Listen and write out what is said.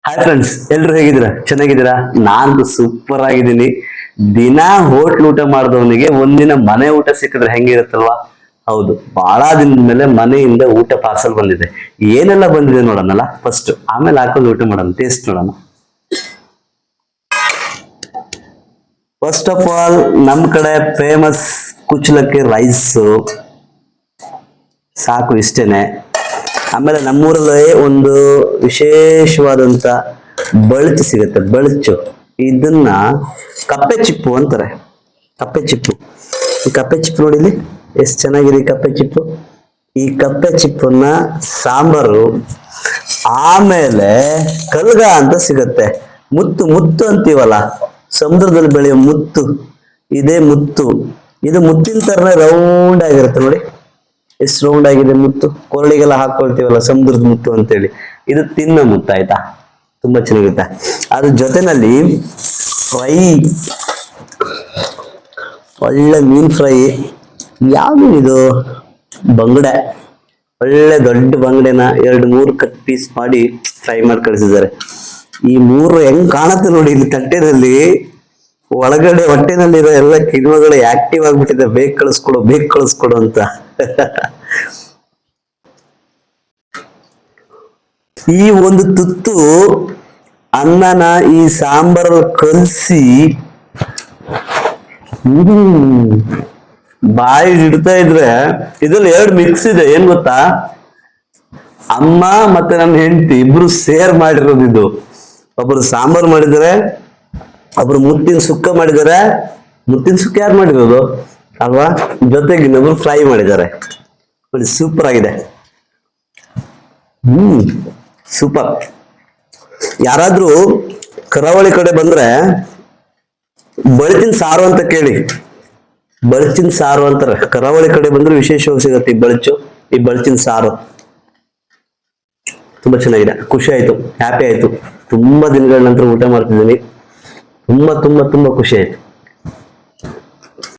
Hi friends, ಎಲ್ರು ಹೇಗಿದ್ದೀರಾ? ಚೆನ್ನಾಗಿದ್ದೀರಾ? ನಾನು ಸೂಪರ್ ಆಗಿದ್ದೀನಿ. ದಿನ ಹೋಟ್ಲ್ ಊಟ ಮಾಡಿದವನಿಗೆ ಒಂದಿನ ಮನೆ ಊಟ ಸಿಕ್ಕಿದ್ರೆ ಹೆಂಗಿರುತ್ತಲ್ವಾ? ಹೌದು, ಬಹಳ ದಿನದ ಮೇಲೆ ಮನೆಯಿಂದ ಊಟ ಪಾರ್ಸಲ್ ಬಂದಿದೆ. ಏನೆಲ್ಲ ಬಂದಿದೆ ನೋಡೋಣಲ್ಲ ಫಸ್ಟ್, ಆಮೇಲೆ ಹಾಕೊಂಡು ಊಟ ಮಾಡೋಣ, ಟೇಸ್ಟ್ ನೋಡೋಣ. ಫಸ್ಟ್ ಆಫ್ ಆಲ್, ನಮ್ ಕಡೆ ಫೇಮಸ್ ಕುಚ್ಚಲಕ್ಕಿ ರೈಸ್ ಸಾಕು, ಇಷ್ಟೇನೆ. ಆಮೇಲೆ ನಮ್ಮೂರಲ್ಲಿ ಒಂದು ವಿಶೇಷವಾದಂತ ಬಳ್ಚು ಸಿಗುತ್ತೆ. ಬಳ್ಚು ಇದನ್ನ ಕಪ್ಪೆ ಚಿಪ್ಪು ಅಂತಾರೆ. ಕಪ್ಪೆ ಚಿಪ್ಪು, ಈ ಕಪ್ಪೆ ಚಿಪ್ಪು ನೋಡಿಲಿ ಎಷ್ಟು ಚೆನ್ನಾಗಿದೆ. ಈ ಕಪ್ಪೆ ಚಿಪ್ಪು, ಈ ಕಪ್ಪೆ ಚಿಪ್ಪನ್ನ ಸಾಂಬಾರು, ಆಮೇಲೆ ಕಲ್ಗ ಅಂತ ಸಿಗುತ್ತೆ. ಮುತ್ತು ಮುತ್ತು ಅಂತೀವಲ್ಲ, ಸಮುದ್ರದಲ್ಲಿ ಬೆಳೆಯೋ ಮುತ್ತು, ಇದೇ ಮುತ್ತು. ಇದು ಮುತ್ತಿನ ತರನೇ ರೌಂಡ್ ಆಗಿರುತ್ತೆ ನೋಡಿ, ಎಷ್ಟು ರೌಂಡ್ ಆಗಿದೆ ಮುತ್ತು. ಕೊರಳಿಗೆಲ್ಲ ಹಾಕೊಳ್ತೀವಲ್ಲ ಸಮುದ್ರದ ಮುತ್ತು ಅಂತೇಳಿ, ಇದು ತಿನ್ನೋ ಮುತ್ತು. ಆಯ್ತಾ, ತುಂಬಾ ಚೆನ್ನಾಗಿರುತ್ತೆ. ಅದ್ರ ಜೊತೆನಲ್ಲಿ ಫ್ರೈ, ಒಳ್ಳೆ ಮೀನ್ ಫ್ರೈ. ಯಾವ ಮೀನ್ ಇದು? ಬಂಗಡೆ. ಒಳ್ಳೆ ದೊಡ್ಡ ಬಂಗಡೆನ 2-3 ಕಟ್ ಪೀಸ್ ಮಾಡಿ ಫ್ರೈ ಮಾಡಿ ಕಳಿಸಿದ್ದಾರೆ. ಈ 3 ಹೆಂಗ್ ಕಾಣುತ್ತೆ ನೋಡಿ ಇಲ್ಲಿ ತಟ್ಟೆನಲ್ಲಿ. ಒಳಗಡೆ ಹೊಟ್ಟೆನಲ್ಲಿರೋ ಎಲ್ಲ ಕಿಣ್ವಗಳು ಆಕ್ಟಿವ್ ಆಗ್ಬಿಟ್ಟಿದೆ, ಬೇಗ ಕಳಿಸ್ಕೊಡು ಬೇಗ ಕಳಿಸ್ಕೊಡು ಅಂತ. ಈ ಒಂದು ತುತ್ತು ಅನ್ನನ ಈ ಸಾಂಬಾರಲ್ಲಿ ಕಲಸಿ ಬಾಯಿ ಇಡ್ತಾ ಇದ್ರೆ, ಇದ್ರಲ್ಲಿ 2 ಮಿಕ್ಸ್ ಇದೆ. ಏನ್ ಗೊತ್ತಾ? ಅಮ್ಮ ಮತ್ತೆ ನನ್ನ ಹೆಂಡತಿ ಇಬ್ರು ಸೇರ್ ಮಾಡಿರೋದು ಇದು. ಒಬ್ರು ಸಾಂಬಾರ್ ಮಾಡಿದ್ದಾರೆ, ಒಬ್ರು ಮುತ್ತಿನ ಸುಕ್ಕ ಮಾಡಿದ್ದಾರೆ. ಮುತ್ತಿನ ಸುಕ್ಕ ಯಾರು ಮಾಡಿರೋದು ಅಲ್ವಾ? ಜೊತೆಗೆ ಇನ್ನೊಬ್ರು ಫ್ರೈ ಮಾಡಿದ್ದಾರೆ. ಸೂಪರ್ ಆಗಿದೆ. ಸೂಪರ್. ಯಾರಾದ್ರೂ ಕರಾವಳಿ ಕಡೆ ಬಂದ್ರೆ ಬಳ್ಚಿನ ಸಾರು ಅಂತ ಕೇಳಿ. ಬಳ್ಚಿನ ಸಾರು ಅಂತಾರೆ. ಕರಾವಳಿ ಕಡೆ ಬಂದ್ರೆ ವಿಶೇಷವಾಗಿ ಸಿಗುತ್ತೆ ಈ ಬಳ್ಚು, ಈ ಬಳ್ಚಿನ ಸಾರು. ತುಂಬಾ ಚೆನ್ನಾಗಿದೆ. ಖುಷಿ ಆಯ್ತು, ಹ್ಯಾಪಿ ಆಯ್ತು. ತುಂಬಾ ದಿನಗಳ ನಂತರ ಊಟ ಮಾಡ್ತಿದ್ದೀನಿ. ತುಂಬಾ ತುಂಬಾ ತುಂಬಾ ಖುಷಿ ಆಯ್ತು.